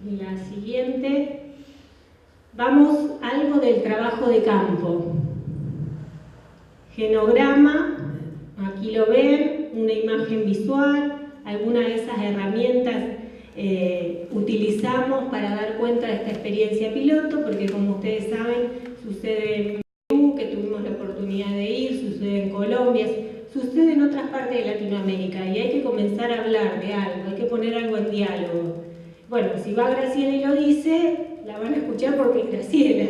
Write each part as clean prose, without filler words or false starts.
La siguiente, vamos a algo del trabajo de campo. Genograma, aquí lo ven, una imagen visual, algunas de esas herramientas utilizamos para dar cuenta de esta experiencia piloto, porque como ustedes saben, sucede en Perú, que tuvimos la oportunidad de ir, sucede en Colombia, sucede en otras partes de Latinoamérica, y hay que comenzar a hablar de algo, hay que poner algo en diálogo. Bueno, si va Graciela y lo dice, la van a escuchar porque es Graciela,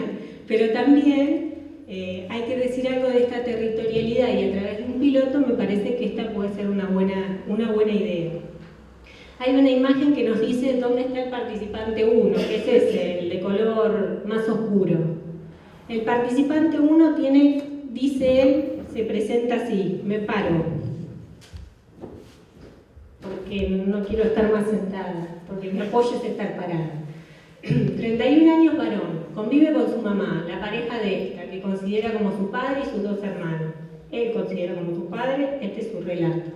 pero también hay que decir algo de esta territorialidad, y a través de un piloto me parece que esta puede ser una buena idea. Hay una imagen que nos dice dónde está el participante 1, que es ese, el de color más oscuro. El participante 1 tiene, dice él, se presenta así: me paro, porque no quiero estar más sentada, porque mi apoyo es estar parada. 31 años varón, convive con su mamá, la pareja de esta, que considera como su padre y sus dos hermanos. Él considera como su padre, este es su relato.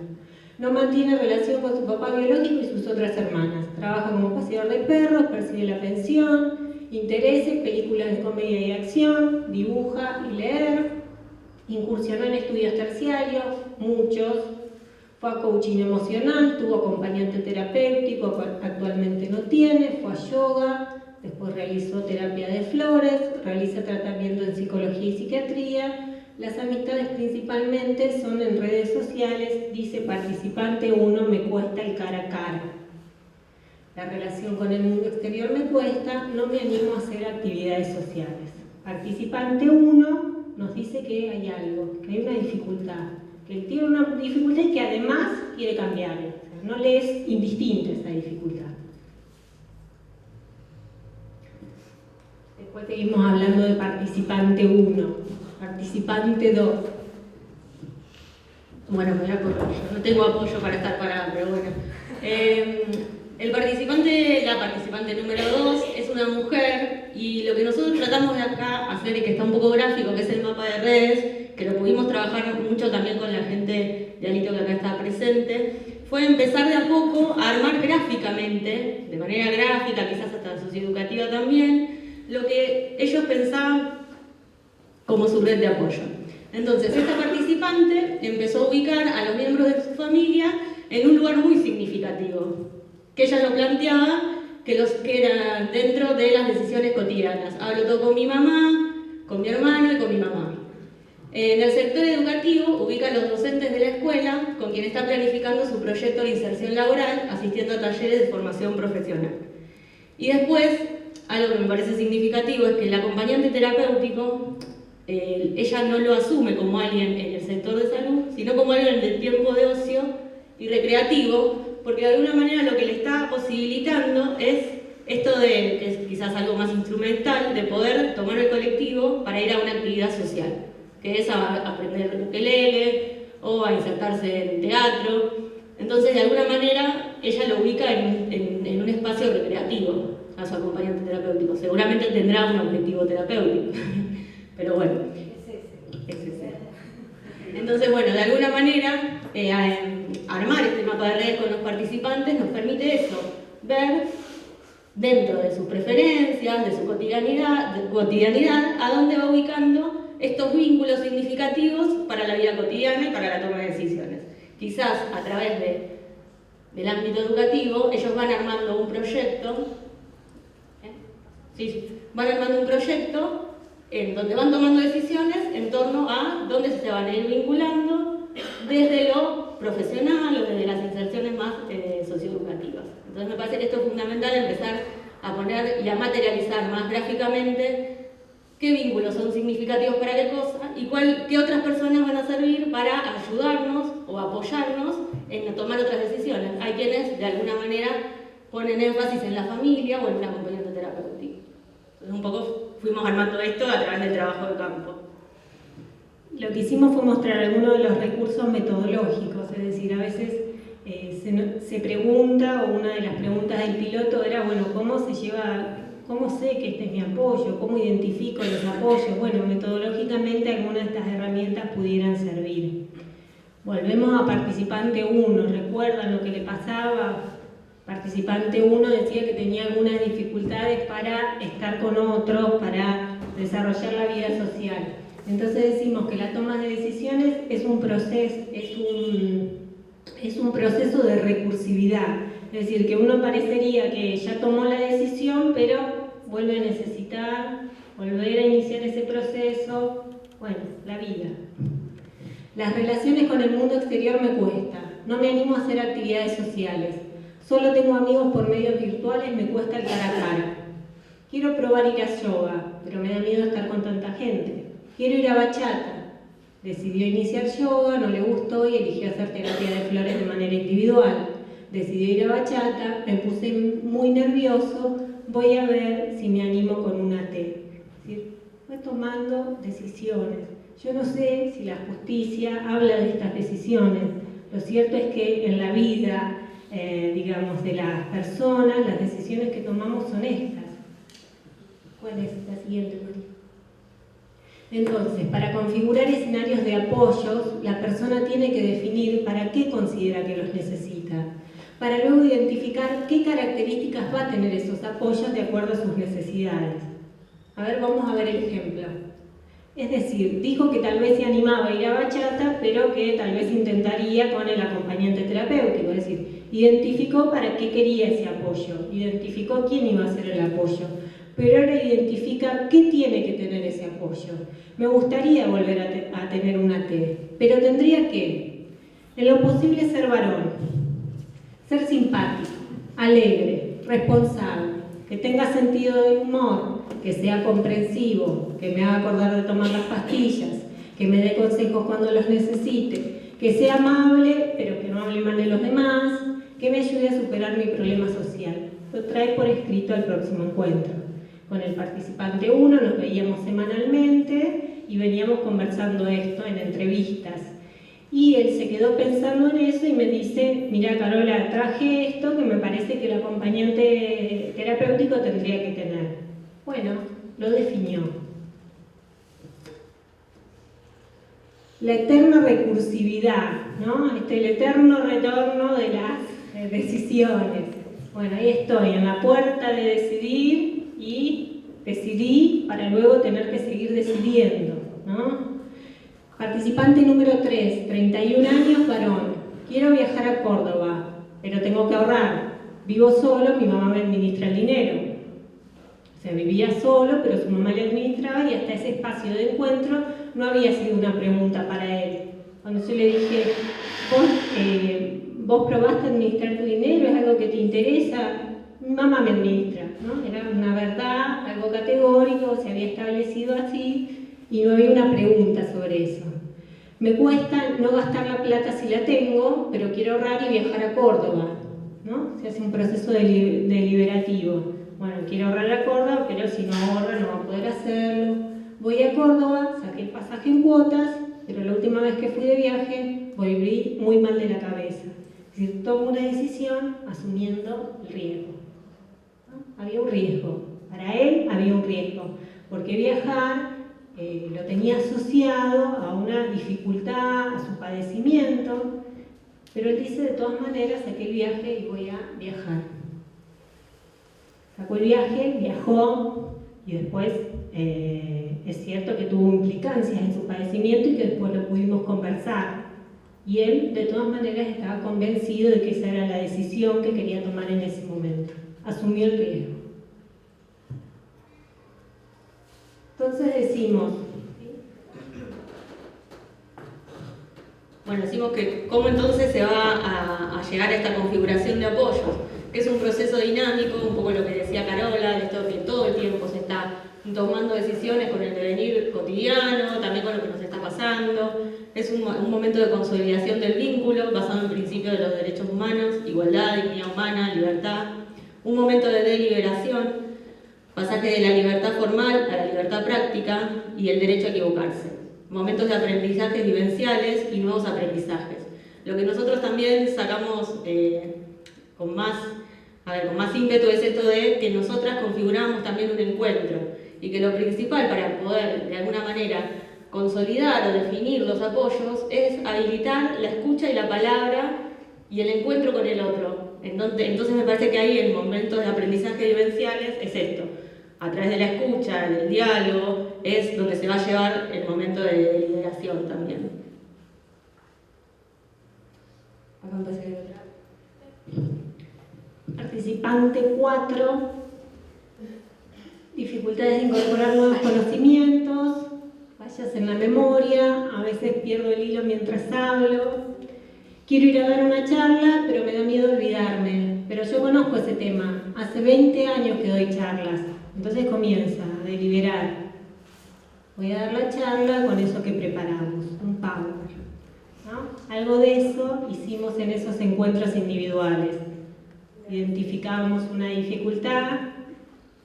No mantiene relación con su papá biológico y sus otras hermanas. Trabaja como paseador de perros, percibe la pensión, intereses, películas de comedia y acción, dibuja y leer. Incursionó en estudios terciarios, muchos. Fue a coaching emocional, tuvo acompañante terapéutico, actualmente no tiene, fue a yoga, después realizó terapia de flores, realiza tratamiento en psicología y psiquiatría. Las amistades principalmente son en redes sociales, dice participante 1, me cuesta el cara a cara. La relación con el mundo exterior me cuesta, no me animo a hacer actividades sociales. Participante 1 nos dice que hay algo, que hay una dificultad, que él tiene una dificultad y que además quiere cambiar, no le es indistinta esa dificultad. Después seguimos hablando de participante 1, participante 2. Bueno, me voy a correr, no tengo apoyo para estar parada, pero bueno. La participante número 2 es una mujer, y lo que nosotros tratamos de acá hacer, y que está un poco gráfico, que es el mapa de redes, que lo pudimos trabajar mucho también con la gente de Alito que acá está presente, fue empezar de a poco a armar gráficamente, de manera gráfica, quizás hasta socioeducativa también, lo que ellos pensaban como su red de apoyo. Entonces, esta participante empezó a ubicar a los miembros de su familia en un lugar muy significativo, que ella lo planteaba que eran dentro de las decisiones cotidianas. Hablo todo con mi mamá, con mi hermano y con mi mamá. En el sector educativo ubica a los docentes de la escuela con quien está planificando su proyecto de inserción laboral, asistiendo a talleres de formación profesional. Y después, algo que me parece significativo es que el acompañante terapéutico, ella no lo asume como alguien en el sector de salud, sino como alguien del tiempo de ocio y recreativo, porque de alguna manera lo que le está posibilitando es esto de, que es quizás algo más instrumental, de poder tomar el colectivo para ir a una actividad social, que es a aprender ukelele o a insertarse en teatro. Entonces, de alguna manera, ella lo ubica en un espacio recreativo a su acompañante terapéutico. Seguramente tendrá un objetivo terapéutico, pero bueno, es ese. Entonces, bueno, de alguna manera, armar este mapa de redes con los participantes nos permite eso, ver dentro de sus preferencias, de su cotidianidad, a dónde va ubicando estos vínculos significativos para la vida cotidiana y para la toma de decisiones. Quizás a través del ámbito educativo, ellos van armando un proyecto, van armando un proyecto en donde van tomando decisiones en torno a dónde se van a ir vinculando desde lo profesional o desde las inserciones más socioeducativas. Entonces me parece que esto es fundamental, empezar a poner y a materializar más gráficamente qué vínculos son significativos para qué cosa y qué otras personas van a servir para ayudarnos o apoyarnos en tomar otras decisiones. Hay quienes de alguna manera ponen énfasis en la familia o en un acompañante terapéutico. Entonces un poco fuimos armando esto a través del trabajo de campo. Lo que hicimos fue mostrar algunos de los recursos metodológicos, es decir, a veces se pregunta, o una de las preguntas del piloto era, bueno, ¿cómo sé que este es mi apoyo? ¿Cómo identifico los apoyos? Bueno, metodológicamente algunas de estas herramientas pudieran servir. Volvemos a participante 1, ¿recuerdan lo que le pasaba? Participante 1 decía que tenía algunas dificultades para estar con otros, para desarrollar la vida social. Entonces decimos que la toma de decisiones es un proceso, es un proceso de recursividad. Es decir, que uno parecería que ya tomó la decisión, pero vuelve a necesitar, volver a iniciar ese proceso. Bueno, la vida. Las relaciones con el mundo exterior me cuesta. No me animo a hacer actividades sociales. Solo tengo amigos por medios virtuales, me cuesta el cara a cara. Quiero probar ir a yoga, pero me da miedo estar con tanta gente. Quiero ir a bachata. Decidió iniciar yoga, no le gustó y eligió hacer terapia de flores de manera individual. Decidió ir a bachata, me puse muy nervioso, voy a ver si me animo con una té. Es decir, fue tomando decisiones. Yo no sé si la justicia habla de estas decisiones. Lo cierto es que en la vida, digamos, de las personas, las decisiones que tomamos son estas. ¿Cuál es la siguiente, María? Entonces, para configurar escenarios de apoyos, la persona tiene que definir para qué considera que los necesita, para luego identificar qué características va a tener esos apoyos de acuerdo a sus necesidades. A ver, vamos a ver el ejemplo. Es decir, dijo que tal vez se animaba a ir a bachata, pero que tal vez intentaría con el acompañante terapéutico. Es decir, identificó para qué quería ese apoyo, identificó quién iba a ser el apoyo, pero ahora identifica qué tiene que tener ese apoyo. Me gustaría volver a tener una T, pero tendría que, en lo posible, ser varón, ser simpático, alegre, responsable, que tenga sentido del humor, que sea comprensivo, que me haga acordar de tomar las pastillas, que me dé consejos cuando los necesite, que sea amable, pero que no hable mal de los demás, que me ayude a superar mi problema social. Lo trae por escrito al próximo encuentro. Con el participante 1 nos veíamos semanalmente y veníamos conversando esto en entrevistas. Y él se quedó pensando en eso y me dice, mira Carola, traje esto que me parece que el acompañante terapéutico tendría que tener. Bueno, lo definió. La eterna recursividad, ¿no? El eterno retorno de las decisiones. Bueno, ahí estoy, en la puerta de decidir y decidí para luego tener que seguir decidiendo, ¿no? Participante número 3, 31 años, varón. Quiero viajar a Córdoba, pero tengo que ahorrar. Vivo solo, mi mamá me administra el dinero. O sea, vivía solo, pero su mamá le administraba y hasta ese espacio de encuentro no había sido una pregunta para él. Cuando yo le dije, ¿vos probaste administrar tu dinero? ¿Es algo que te interesa? Mi mamá me administra, ¿no? Era una verdad, algo categórico, se había establecido así y no había una pregunta sobre eso. Me cuesta no gastar la plata si la tengo, pero quiero ahorrar y viajar a Córdoba, ¿no? Se hace un proceso deliberativo. Bueno, quiero ahorrar a Córdoba, pero si no ahorra no va a poder hacerlo. Voy a Córdoba, saqué el pasaje en cuotas, pero la última vez que fui de viaje volví muy mal de la cabeza. Es decir, tomo una decisión asumiendo el riesgo, ¿no? Había un riesgo, para él había un riesgo, porque viajar lo tenía asociado a una dificultad, a su padecimiento, pero él dice, de todas maneras, saqué el viaje y voy a viajar. Sacó el viaje, viajó y después es cierto que tuvo implicancias en su padecimiento y que después lo pudimos conversar. Y él, de todas maneras, estaba convencido de que esa era la decisión que quería tomar en ese momento. Asumió el riesgo. Entonces decimos, bueno, decimos que cómo entonces se va a llegar a esta configuración de apoyos, que es un proceso dinámico, un poco lo que decía Carola, de esto que todo el tiempo se está tomando decisiones con el devenir cotidiano, también con lo que nos está pasando. Es un momento de consolidación del vínculo basado en principios de los derechos humanos, igualdad, dignidad humana, libertad. Un momento de deliberación, pasaje de la libertad formal a la libertad práctica y el derecho a equivocarse. Momentos de aprendizajes vivenciales y nuevos aprendizajes. Lo que nosotros también sacamos con más ímpetu es esto de que nosotras configuramos también un encuentro y que lo principal para poder de alguna manera consolidar o definir los apoyos es habilitar la escucha y la palabra y el encuentro con el otro. Entonces me parece que ahí en momentos de aprendizaje vivenciales es esto, a través de la escucha, del diálogo, es donde se va a llevar el momento de deliberación también. Acá empecé. Participante 4, dificultades de incorporar nuevos conocimientos, fallas en la memoria, a veces pierdo el hilo mientras hablo. Quiero ir a dar una charla, pero me da miedo olvidarme. Pero yo conozco ese tema. Hace 20 años que doy charlas. Entonces comienza a deliberar. Voy a dar la charla con eso que preparamos, un power, ¿no? Algo de eso hicimos en esos encuentros individuales. Identificábamos una dificultad,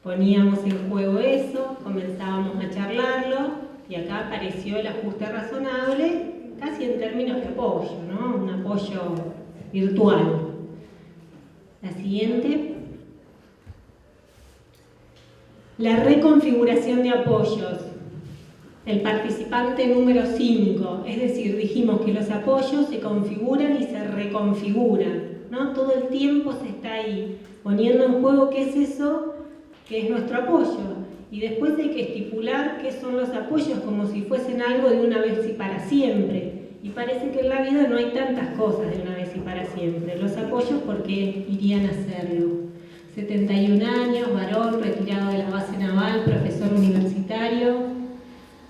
poníamos en juego eso, comenzábamos a charlarlo y acá apareció el ajuste razonable, casi en términos de apoyo, ¿no? Un apoyo virtual. La siguiente. La reconfiguración de apoyos. El participante número 5, es decir, dijimos que los apoyos se configuran y se reconfiguran, ¿no? Todo el tiempo se está ahí poniendo en juego qué es eso que es nuestro apoyo. Y después hay que estipular qué son los apoyos como si fuesen algo de una vez y para siempre. Y parece que en la vida no hay tantas cosas de una vez y para siempre. Los apoyos, ¿por qué irían a hacerlo? 71 años, varón, retirado de la base naval, profesor universitario.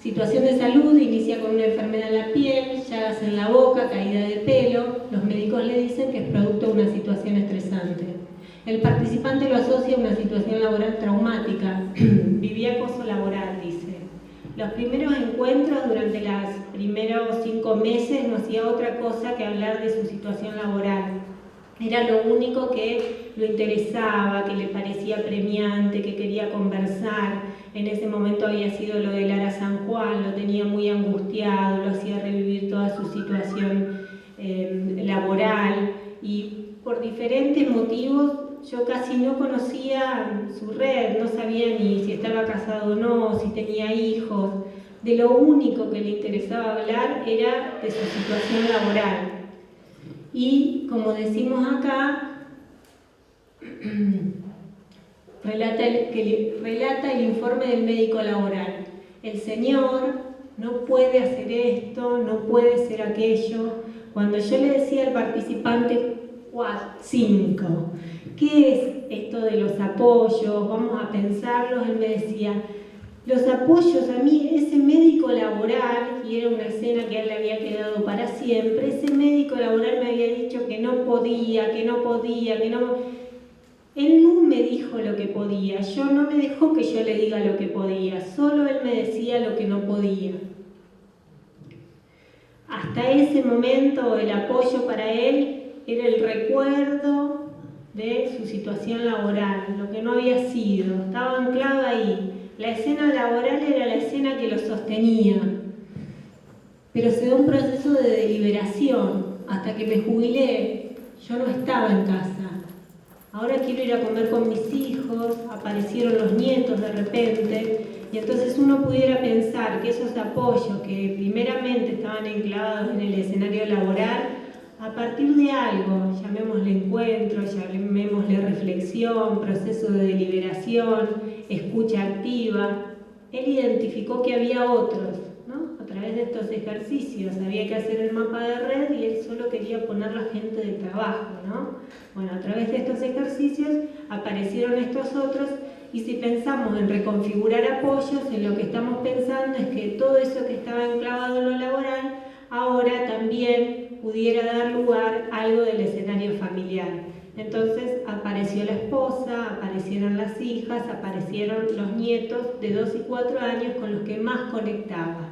Situación de salud, inicia con una enfermedad en la piel, llagas en la boca, caída de pelo. Los médicos le dicen que es producto de una situación estresante. El participante lo asocia a una situación laboral traumática. Vivía acoso laboral, dice. Los primeros encuentros durante los primeros 5 meses no hacía otra cosa que hablar de su situación laboral. Era lo único que lo interesaba, que le parecía premiante, que quería conversar. En ese momento había sido lo de Lara San Juan, lo tenía muy angustiado, lo hacía revivir toda su situación laboral. Y por diferentes motivos yo casi no conocía su red, no sabía ni si estaba casado o no, si tenía hijos. De lo único que le interesaba hablar era de su situación laboral. Y como decimos acá, relata el informe del médico laboral. El señor no puede hacer esto, no puede hacer aquello. Cuando yo le decía al participante 5, ¿qué es esto de los apoyos? Vamos a pensarlos. Él me decía, los apoyos, a mí, ese médico laboral, y era una escena que a él le había quedado para siempre, ese médico laboral me había dicho que no podía. Él no me dijo lo que podía, no me dejó que yo le diga lo que podía, solo él me decía lo que no podía. Hasta ese momento el apoyo para él era el recuerdo de su situación laboral, lo que no había sido, estaba anclado ahí. La escena laboral era la escena que lo sostenía, pero se dio un proceso de deliberación. Hasta que me jubilé, yo no estaba en casa. Ahora quiero ir a comer con mis hijos, aparecieron los nietos de repente, y entonces uno pudiera pensar que esos apoyos que primeramente estaban enclavados en el escenario laboral, a partir de algo, llamémosle encuentro, llamémosle reflexión, proceso de deliberación, escucha activa, él identificó que había otros, ¿no? A través de estos ejercicios había que hacer el mapa de red y él solo quería poner la gente de trabajo, ¿no? Bueno, a través de estos ejercicios aparecieron estos otros, y si pensamos en reconfigurar apoyos, en lo que estamos pensando es que todo eso que estaba enclavado en lo laboral ahora también pudiera dar lugar a algo del escenario familiar. Entonces apareció la esposa, aparecieron las hijas, aparecieron los nietos de 2 y 4 años con los que más conectaba.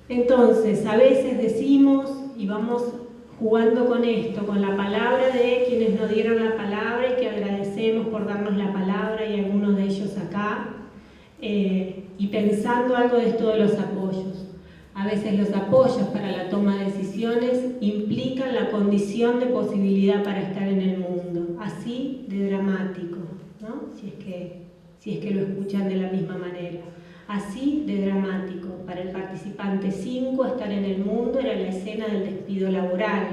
Entonces, a veces decimos, y vamos jugando con esto, con la palabra de quienes nos dieron la palabra y que agradecemos por darnos la palabra, y algunos de ellos acá, y pensando algo de esto de los apoyos. A veces los apoyos para la toma de decisiones implican la condición de posibilidad para estar en el mundo, así de dramático, ¿no? Si es que lo escuchan de la misma manera. Así de dramático. Para el participante 5, estar en el mundo era la escena del despido laboral.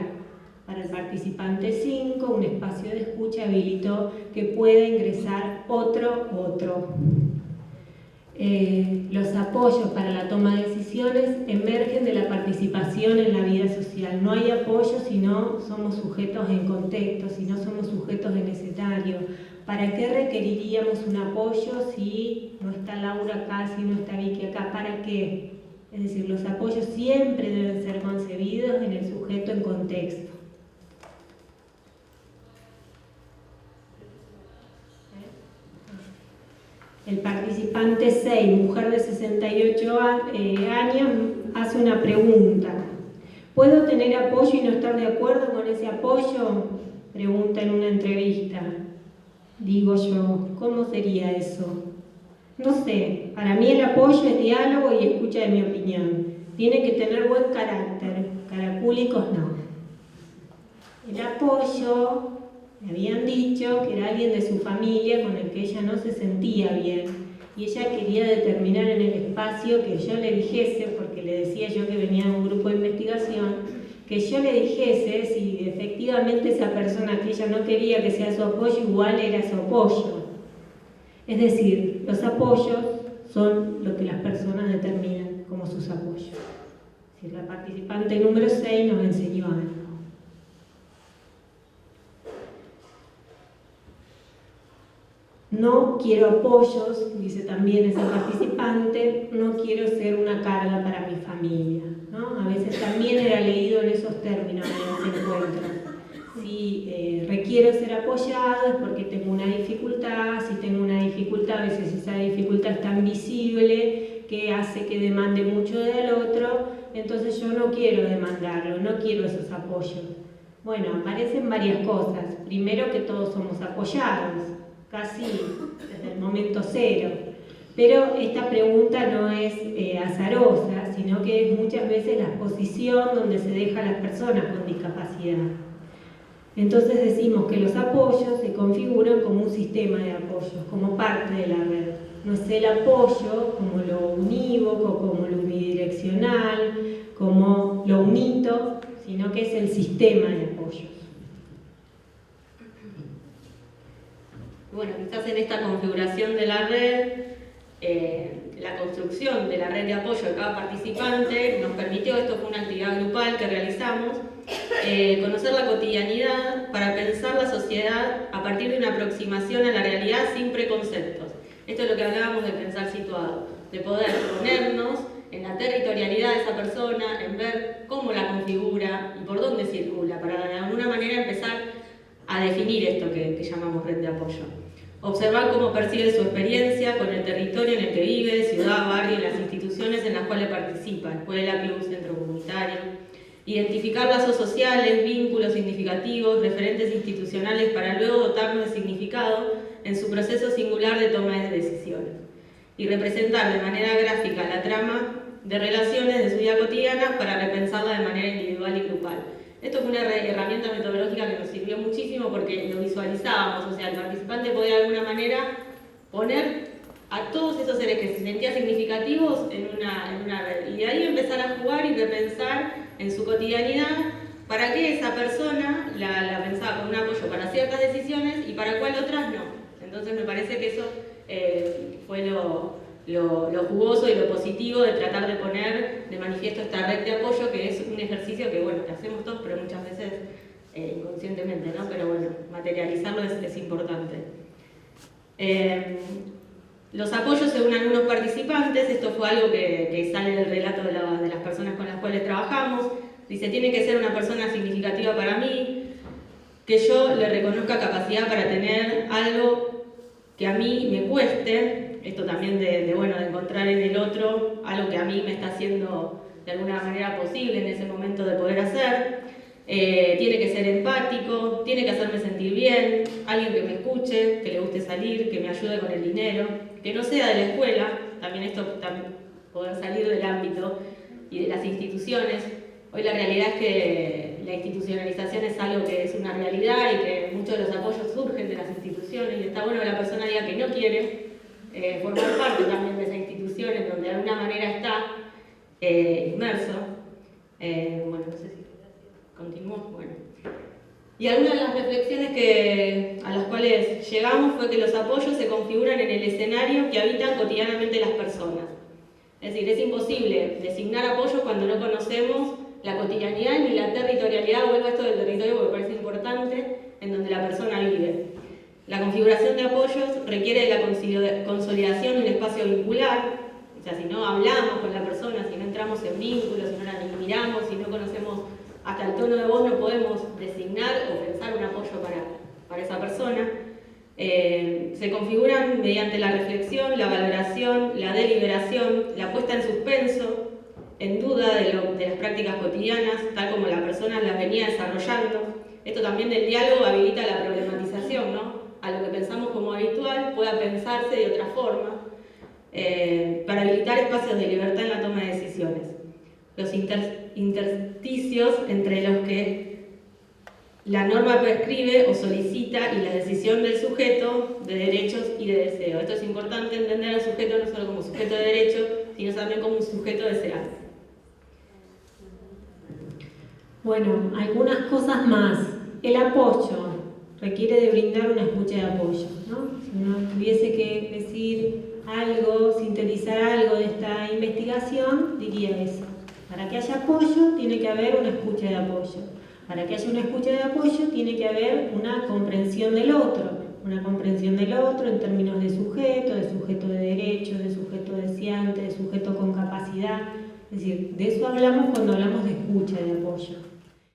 Para el participante 5, un espacio de escucha habilitó que pueda ingresar otro. Los apoyos para la toma de decisiones emergen de la participación en la vida social. No hay apoyo si no somos sujetos en contexto, si no somos sujetos en escenario. ¿Para qué requeriríamos un apoyo si no está Laura acá, si no está Vicky acá? ¿Para qué? Es decir, los apoyos siempre deben ser concebidos en el sujeto en contexto. El participante 6, mujer de 68 años, hace una pregunta. ¿Puedo tener apoyo y no estar de acuerdo con ese apoyo? Pregunta en una entrevista. Digo yo, ¿cómo sería eso? No sé, para mí el apoyo es diálogo y escucha de mi opinión. Tiene que tener buen carácter, caracúlicos no. El apoyo, me habían dicho que era alguien de su familia con el que ella no se sentía bien y ella quería determinar en el espacio que yo le dijese, porque le decía yo que venía de un grupo de investigación, que yo le dijese si efectivamente esa persona que ella no quería que sea su apoyo igual era su apoyo. Es decir, los apoyos son lo que las personas determinan como sus apoyos. Si la participante número 6 nos enseñó algo. No quiero apoyos, dice también ese participante, no quiero ser una carga para mi familia, ¿no? A veces también era leído en esos términos en ese encuentro. Si requiero ser apoyado es porque tengo una dificultad, si tengo una dificultad, a veces esa dificultad es tan visible que hace que demande mucho del otro, entonces yo no quiero demandarlo, no quiero esos apoyos. Bueno, aparecen varias cosas. Primero, que todos somos apoyados, casi desde el momento cero. Pero esta pregunta no es azarosa, sino que es muchas veces la posición donde se deja a las personas con discapacidad. Entonces decimos que los apoyos se configuran como un sistema de apoyos, como parte de la red. No es el apoyo como lo unívoco, como lo unidireccional, como lo unito, sino que es el sistema de apoyos. Bueno, quizás en esta configuración de la red, la construcción de la red de apoyo de cada participante nos permitió, esto fue una actividad grupal que realizamos, conocer la cotidianidad para pensar la sociedad a partir de una aproximación a la realidad sin preconceptos. Esto es lo que hablábamos de pensar situado, de poder ponernos en la territorialidad de esa persona, en ver cómo la configura y por dónde circula, para de alguna manera empezar a definir esto que llamamos red de apoyo. Observar cómo percibe su experiencia con el territorio en el que vive, ciudad, barrio y las instituciones en las cuales participa, escuela, club, centro comunitario. Identificar lazos sociales, vínculos significativos, referentes institucionales para luego dotarnos de significado en su proceso singular de toma de decisiones. Y representar de manera gráfica la trama de relaciones de su vida cotidiana para repensarla de manera individual y grupal. Esto fue una herramienta metodológica que nos sirvió muchísimo porque lo visualizábamos, o sea, el participante podía de alguna manera poner a todos esos seres que se sentían significativos en una red. Y de ahí empezar a jugar y repensar en su cotidianidad para qué esa persona la pensaba con un apoyo para ciertas decisiones y para cuál otras no. Entonces me parece que eso fue lo jugoso y lo positivo de tratar de poner de manifiesto esta red de apoyo, que es un ejercicio que, bueno, que hacemos todos, pero muchas veces inconscientemente, ¿no? Pero bueno, materializarlo es importante. Los apoyos según algunos participantes, esto fue algo que sale del relato de las personas con las cuales trabajamos. Dice, tiene que ser una persona significativa para mí, que yo le reconozca capacidad para tener algo que a mí me cueste. Esto también de encontrar en el otro algo que a mí me está haciendo de alguna manera posible en ese momento de poder hacer. Tiene que ser empático, tiene que hacerme sentir bien, alguien que me escuche, que le guste salir, que me ayude con el dinero, que no sea de la escuela, también esto poder salir del ámbito y de las instituciones. Hoy la realidad es que la institucionalización es algo que es una realidad y que muchos de los apoyos surgen de las instituciones y está bueno que la persona diga que no quiere formar parte también de esa institución en alguna manera está inmerso. Bueno, no sé si continúo. Bueno. Y algunas de las reflexiones a las cuales llegamos fue que los apoyos se configuran en el escenario que habitan cotidianamente las personas. Es decir, es imposible designar apoyos cuando no conocemos la cotidianidad ni la territorialidad, vuelvo a esto del territorio porque me parece importante, en donde la persona vive. La configuración de apoyos requiere de la consolidación de un espacio vincular, o sea, si no hablamos con la persona, si no entramos en vínculos, si no la miramos, si no conocemos hasta el tono de voz, no podemos designar o pensar un apoyo para esa persona. Se configuran mediante la reflexión, la valoración, la deliberación, la puesta en suspenso, en duda de las prácticas cotidianas, tal como la persona las venía desarrollando. Esto también del diálogo habilita la problematización, ¿no? A lo que pensamos como habitual pueda pensarse de otra forma, para habilitar espacios de libertad en la toma de decisiones. Los intersticios entre los que la norma prescribe o solicita y la decisión del sujeto de derechos y de deseo. Esto es importante entender al sujeto no solo como sujeto de derecho, sino también como un sujeto deseante. Bueno, algunas cosas más. El apoyo requiere de brindar una escucha de apoyo, ¿no? Si uno tuviese que decir algo, sintetizar algo de esta investigación, diría eso. Para que haya apoyo, tiene que haber una escucha de apoyo. Para que haya una escucha de apoyo, tiene que haber una comprensión del otro en términos de sujeto de derecho, de sujeto deseante, de sujeto con capacidad. Es decir, de eso hablamos cuando hablamos de escucha de apoyo.